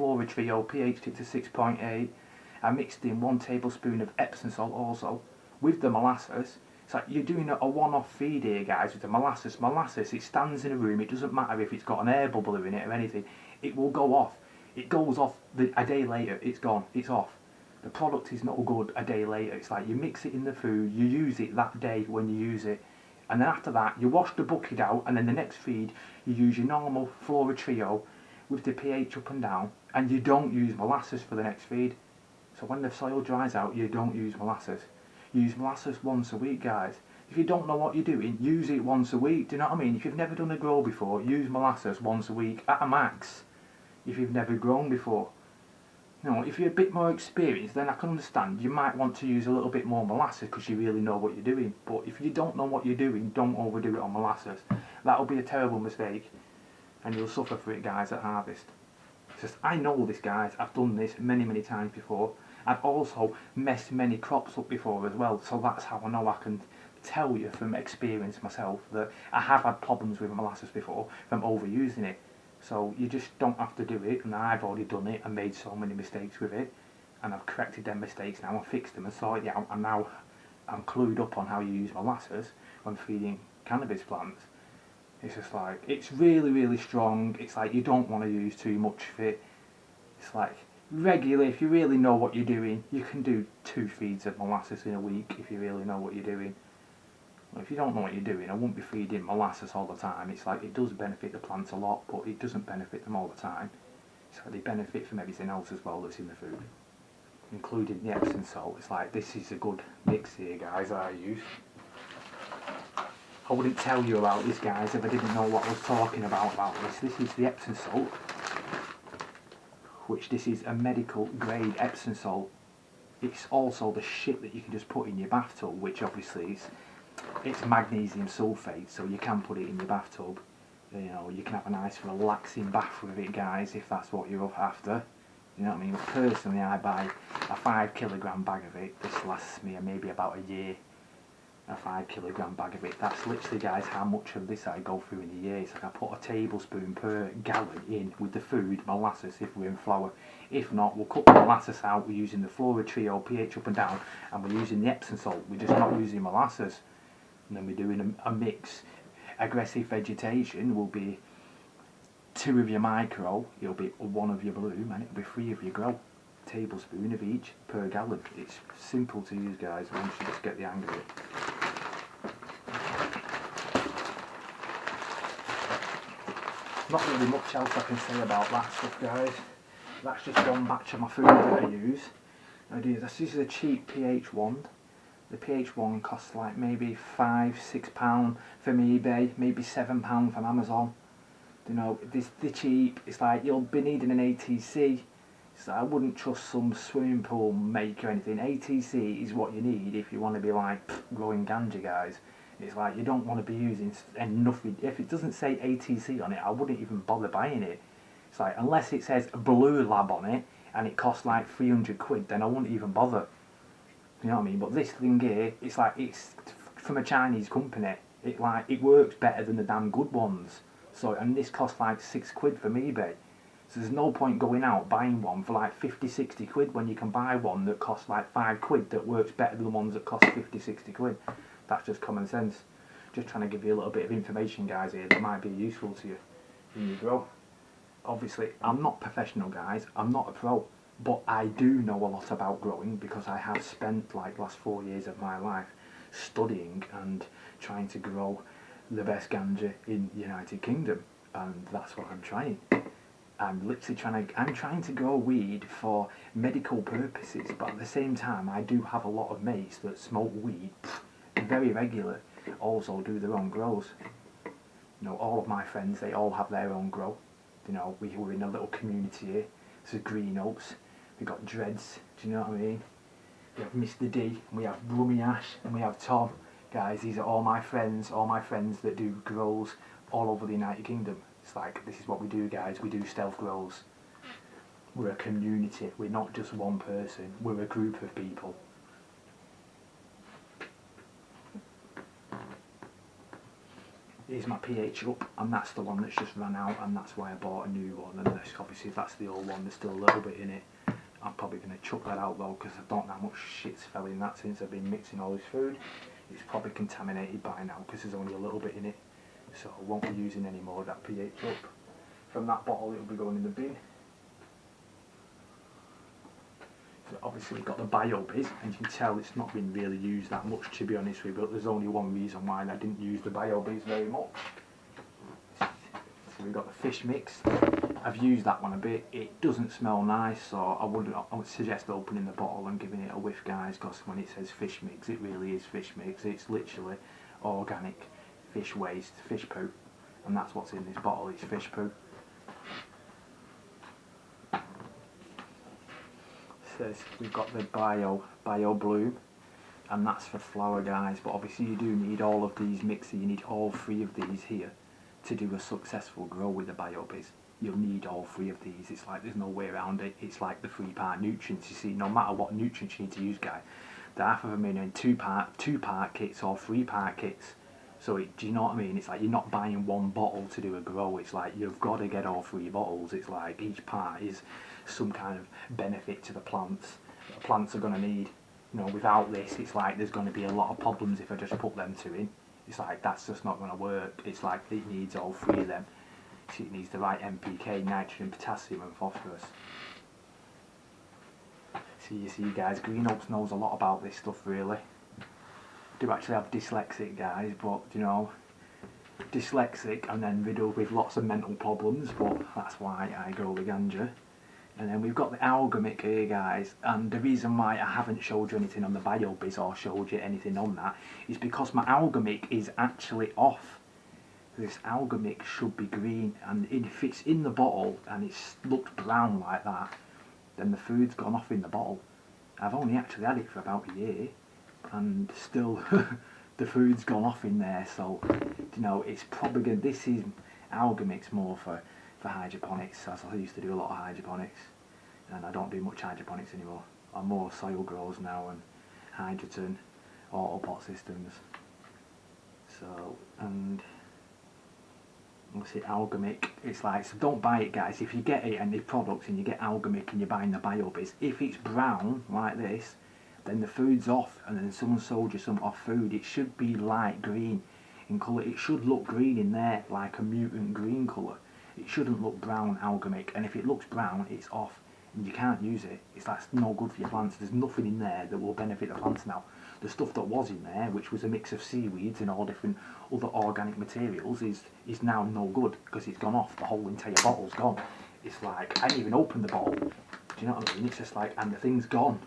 Flora Trio, pH'd it to 6.8. I mixed in 1 tablespoon of Epsom salt also with the molasses. It's like you're doing a one-off feed here, guys, with the molasses. Molasses, it stands in a room. It doesn't matter if it's got an air bubble in it or anything. It will go off. It goes off a day later. It's gone. It's off. The product is not good a day later. It's like you mix it in the food, you use it that day when you use it, and then after that you wash the bucket out, and then the next feed you use your normal Flora Trio with the pH up and down, and you don't use molasses for the next feed. So when the soil dries out, you don't use molasses. Use molasses once a week, guys. If you don't know what you're doing, use it once a week. Do you know what I mean? If you've never done a grow before, use molasses once a week at a max. If you've never grown before. No, if you're a bit more experienced, then I can understand. You might want to use a little bit more molasses because you really know what you're doing. But if you don't know what you're doing, don't overdo it on molasses. That'll be a terrible mistake, and you'll suffer for it, guys, at harvest. It's just, I know this, guys. I've done this many, many times before. I've also messed many crops up before as well, so that's how I know. I can tell you from experience myself that I have had problems with molasses before from overusing it. So you just don't have to do it, and I've already done it and made so many mistakes with it, and I've corrected them mistakes now and fixed them and sorted it out, and now I'm clued up on how you use molasses when feeding cannabis plants. It's just like, it's really, really strong. It's like you don't want to use too much of it. It's like regularly, if you really know what you're doing, you can do 2 feeds of molasses in a week if you really know what you're doing. If you don't know what you're doing, I wouldn't be feeding molasses all the time. It's like it does benefit the plants a lot, but it doesn't benefit them all the time. It's like they benefit from everything else as well that's in the food, including the Epsom salt. It's like, this is a good mix here, guys, I use. I wouldn't tell you about this, guys, if I didn't know what I was talking about this. This is the Epsom salt, which this is a medical grade Epsom salt. It's also the shit that you can just put in your bathtub, which obviously is, it's magnesium sulfate, so you can put it in your bathtub. You know, you can have a nice relaxing bath with it, guys, if that's what you're after. You know what I mean? Personally, I buy a 5 kilogram bag of it. This lasts me maybe about a year. A 5 kilogram bag of it. That's literally, guys, how much of this I go through in a year. It's like I put a tablespoon per gallon in with the food, molasses, if we're in flour. If not, we'll cut the molasses out. We're using the Flora Trio, pH up and down, and we're using the Epsom salt. We're just not using molasses. And then we're doing a mix. Aggressive vegetation will be 2 of your micro, it'll be 1 of your bloom, and it'll be 3 of your grow. Tablespoon of each per gallon. It's simple to use, guys, once you just get the hang of it. Not really much else I can say about that stuff, guys. That's just one batch of my food that I use. This is a cheap pH wand. The pH wand costs like maybe £5–6 from eBay, maybe £7 from Amazon. You know, they're cheap. It's like you'll be needing an ATC. So I wouldn't trust some swimming pool make or anything. ATC is what you need if you want to be like growing ganja, guys. It's like you don't want to be using nothing. If it doesn't say ATC on it, I wouldn't even bother buying it. It's like, unless it says Blue Lab on it and it costs like 300 quid, then I wouldn't even bother. You know what I mean? But this thing here, it's like, it's from a Chinese company. It works better than the damn good ones. So, and this costs like 6 quid from eBay. So there's no point going out buying one for like 50–60 quid when you can buy one that costs like 5 quid that works better than the ones that cost 50–60 quid. That's just common sense. Just trying to give you a little bit of information, guys, here that might be useful to you in your grow. Obviously, I'm not professional, guys. I'm not a pro. But I do know a lot about growing because I have spent like last 4 years of my life studying and trying to grow the best ganja in the United Kingdom, and that's what I'm trying. I'm trying to grow weed for medical purposes, but at the same time I do have a lot of mates that smoke weed very regular, also do their own grows. You know, all of my friends, they all have their own grow. You know, we're in a little community here. This is Greenhopes. We've got Dreads, do you know what I mean? We have Mr. D, and we have Brummy Ash, and we have Tom. Guys, these are all my friends that do grows all over the United Kingdom. It's like, this is what we do, guys. We do stealth grows. We're a community. We're not just one person. We're a group of people. is my pH up, and that's the one that's just ran out, and that's why I bought a new one. And this, obviously if that's the old one, there's still a little bit in it. I'm probably going to chuck that out though, because I don't know how much shit's fell in that since I've been mixing all this food. It's probably contaminated by now because there's only a little bit in it, so I won't be using any more of that pH up. From that bottle it'll be going in the bin. So obviously we've got the BioBiz, and you can tell it's not been really used that much, to be honest with you, but there's only one reason why I didn't use the BioBiz very much. So we've got the fish mix. I've used that one a bit. It doesn't smell nice, so I would suggest opening the bottle and giving it a whiff, guys, because when it says fish mix, it really is fish mix. It's literally organic fish waste, fish poo, and that's what's in this bottle. It's fish poo. Says we've got the Bio Bloom, and that's for flower, guys, but obviously you do need all of these mixes. You need all three of these here to do a successful grow with the BioBiz. You'll need all three of these. It's like there's no way around it. It's like the 3-part nutrients. You see, no matter what nutrients you need to use, guys, the half of them in 2-part kits or 3-part kits. So do you know what I mean? It's like you're not buying one bottle to do a grow. It's like you've got to get all 3 bottles. It's like each part is some kind of benefit to the plants. The plants are going to need, you know, without this, it's like there's going to be a lot of problems if I just put them 2 in. It's like that's just not going to work. It's like it needs all 3 of them. So it needs the right NPK, nitrogen, potassium and phosphorus. So you see, guys, Greenhopes knows a lot about this stuff, really. I do actually have dyslexic, guys, but you know, dyslexic and then riddled with lots of mental problems, but that's why I grow the ganja. And then we've got the algamic here, guys, and the reason why I haven't showed you anything on the BioBiz or showed you anything on that is because my algamic is actually off. This algamic should be green, and if it's in the bottle and it's looked brown like that, then the food's gone off in the bottle. I've only actually had it for about a year, and still the food's gone off in there, so you know, it's probably good. This is algamic's more for hydroponics, as I used to do a lot of hydroponics, and I don't do much hydroponics anymore. I'm more soil grows now and hydrogen autopot systems. So, and obviously algamic, it's like, so don't buy it, guys. If you get it and the products and you get algamic and you're buying the BioBiz, if it's brown like this, then the food's off, and then someone sold you some off food. It should be light green in colour. It should look green in there, like a mutant green colour. It shouldn't look brown algamic, and if it looks brown, it's off and you can't use it. It's like no good for your plants. There's nothing in there that will benefit the plants now. The stuff that was in there, which was a mix of seaweeds and all different other organic materials, is now no good because it's gone off. The whole entire bottle's gone. It's like, I didn't even open the bottle. Do you know what I mean? It's just like, and the thing's gone.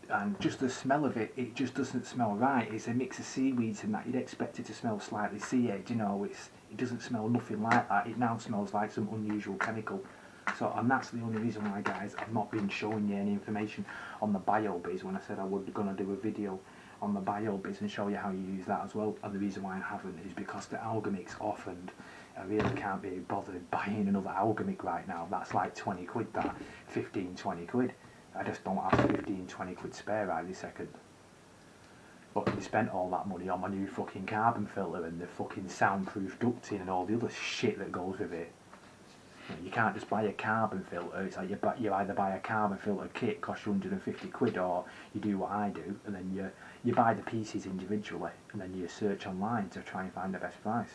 And just the smell of it, it just doesn't smell right. It's a mix of seaweeds and that. You'd expect it to smell slightly sea edge, you know. It doesn't smell nothing like that. It now smells like some unusual chemical. So, and that's the only reason why, guys, I've not been showing you any information on the BioBiz when I said I was going to do a video on the BioBiz and show you how you use that as well. And the reason why I haven't is because the algamic's off, and I really can't be bothered buying another algamic right now. That's like 20 quid, that 15, 20 quid. I just don't have 15, 20 quid spare right this second. Fucking spent all that money on my new fucking carbon filter and the fucking soundproof ducting and all the other shit that goes with it. You can't just buy a carbon filter. It's like you either buy a carbon filter kit, costs you 150 quid, or you do what I do, and then you buy the pieces individually, and then you search online to try and find the best price.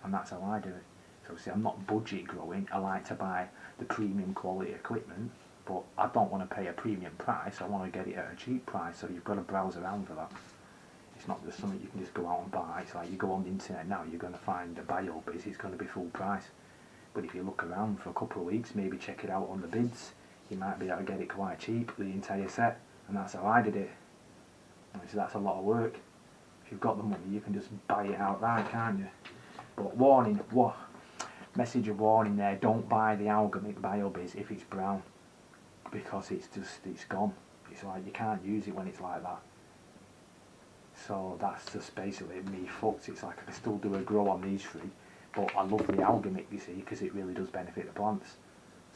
And that's how I do it. So see, I'm not budget growing. I like to buy the premium quality equipment, but I don't want to pay a premium price. I want to get it at a cheap price, so you've got to browse around for that. It's not just something you can just go out and buy. It's like you go on the internet now, you're going to find a BioBiz, it's going to be full price. But if you look around for a couple of weeks, maybe check it out on the bids, you might be able to get it quite cheap, the entire set. And that's how I did it. And so that's a lot of work. If you've got the money, you can just buy it outright, can't you? But warning, message of warning there, don't buy the algamic BioBiz if it's brown, because it's gone. It's like you can't use it when it's like that. So that's just basically me fucked. It's like I can still do a grow on these 3, but I love the algamic, you see, because it really does benefit the plants.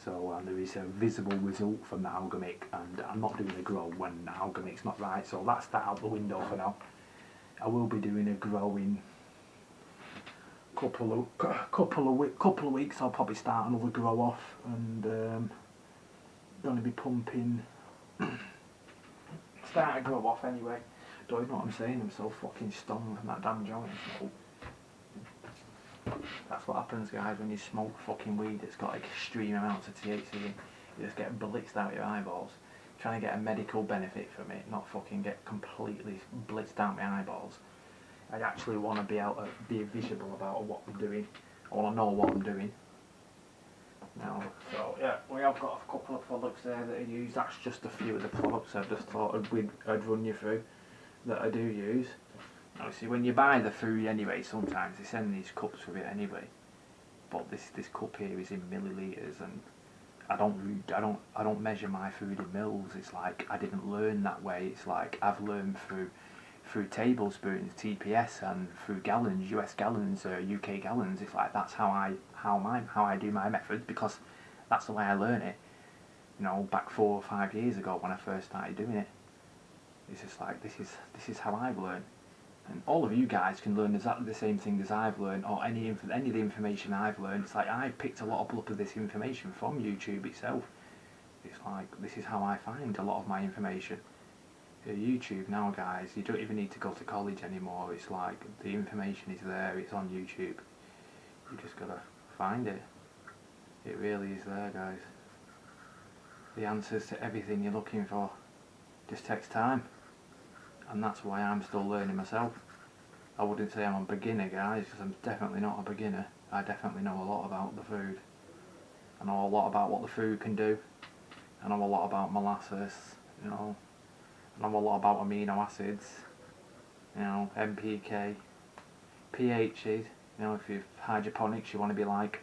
So, and there is a visible result from the algamic, and I'm not doing a grow when the algamic's not right, so that's that out the window for now. I will be doing a growing couple of weeks. I'll probably start another grow off, and going to be pumping. Start a grow off anyway. Don't you know what I'm saying? I'm so fucking stoned from that damn joint smoke. That's what happens, guys, when you smoke fucking weed. It's got like extreme amounts of THC in. You just get blitzed out your eyeballs. Trying to get a medical benefit from it, not fucking get completely blitzed out my eyeballs. I actually want to be able to be visible about what I'm doing. I want to know what I'm doing. Now, so yeah, we have got a couple of products there that I use. That's just a few of the products I just thought I'd run you through that I do use. Obviously, when you buy the food anyway, sometimes they send these cups with it anyway. But this cup here is in millilitres, and I don't measure my food in mils. It's like I didn't learn that way. It's like I've learned through tablespoons, TPS, and through gallons, US gallons, UK gallons. It's like that's how I do my methods, because that's the way I learn it. You know, back 4 or 5 years ago when I first started doing it. It's just like this is how I've learned. And all of you guys can learn exactly the same thing as I've learned, or any of the information I've learned. It's like I've picked a lot of this information from YouTube itself. It's like this is how I find a lot of my information. YouTube now, guys, you don't even need to go to college anymore. It's like the information is there. It's on YouTube. You just gotta find it. It really is there, guys. The answers to everything you're looking for just takes time. And that's why I'm still learning myself. I wouldn't say I'm a beginner, guys, because I'm definitely not a beginner. I definitely know a lot about the food. I know a lot about what the food can do. I know a lot about molasses, you know. I know a lot about amino acids, you know, NPK, pHs. You know, if you're hydroponics, you want to be like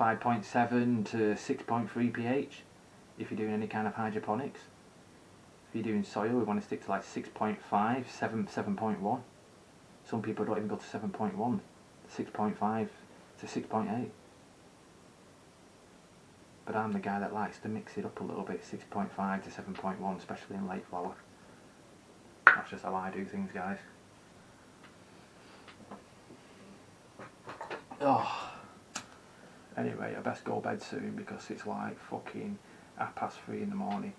5.7 to 6.3 pH. If you're doing any kind of hydroponics. If you're doing soil, we want to stick to like 6.5, 7.1. Some people don't even go to 7.1, 6.5 to 6.8. But I'm the guy that likes to mix it up a little bit, 6.5 to 7.1, especially in late flower. That's just how I do things, guys. Oh. Anyway, I best go to bed soon because it's like fucking 3:30 in the morning.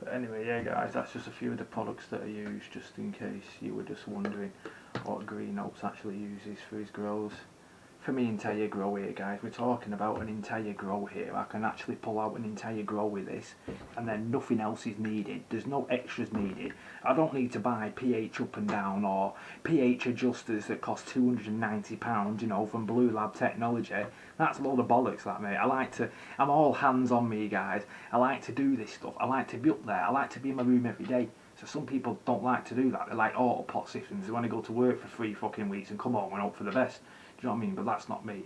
But anyway, yeah guys, that's just a few of the products that I use, just in case you were just wondering what Greenhopes actually uses for his grows. For my entire grow here, guys, we're talking about an entire grow here. I can actually pull out an entire grow with this, and then nothing else is needed. There's no extras needed. I don't need to buy pH up and down or pH adjusters that cost £290, you know, from Blue Lab Technology. That's a load of bollocks, that, mate. I'm all hands on me, guys. I like to do this stuff. I like to be up there. I like to be in my room every day. So some people don't like to do that. They like autopot systems. They want to go to work for 3 fucking weeks and come home and hope for the best. Do you know what I mean? But that's not me. Do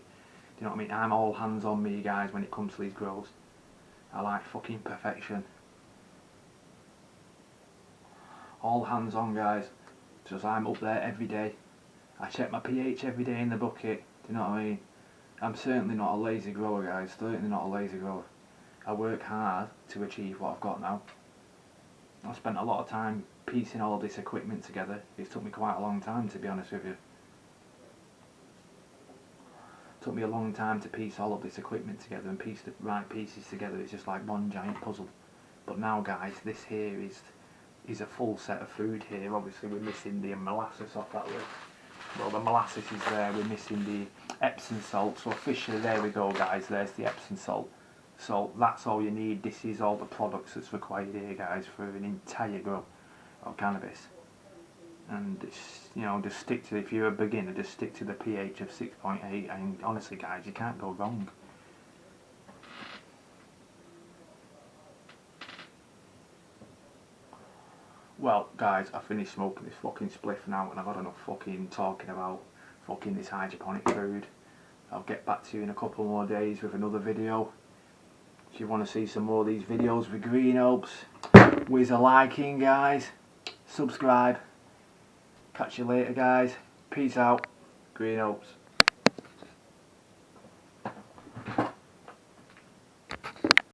you know what I mean? I'm all hands on me, guys, when it comes to these grows. I like fucking perfection. All hands on, guys. Because I'm up there every day. I check my pH every day in the bucket. Do you know what I mean? I'm certainly not a lazy grower, guys. Certainly not a lazy grower. I work hard to achieve what I've got now. I've spent a lot of time piecing all of this equipment together. It's took me quite a long time, to be honest with you. It took me a long time to piece all of this equipment together and piece the right pieces together. It's just like one giant puzzle. But now, guys, this here is a full set of food here. Obviously, we're missing the molasses off that list. Well, the molasses is there. We're missing the Epsom salt. So officially, there we go, guys. There's the Epsom salt. So that's all you need. This is all the products that's required here, guys, for an entire grow of cannabis. And it's, you know, just stick to, if you're a beginner, just stick to the pH of 6.8, and honestly, guys, you can't go wrong. Well, guys, I finished smoking this fucking spliff now, and I've had enough fucking talking about fucking this hydroponic food. I'll get back to you in a couple more days with another video. If you want to see some more of these videos with Greenhopes, whiz a liking, guys. Subscribe. Catch you later, guys. Peace out. Greenhopes.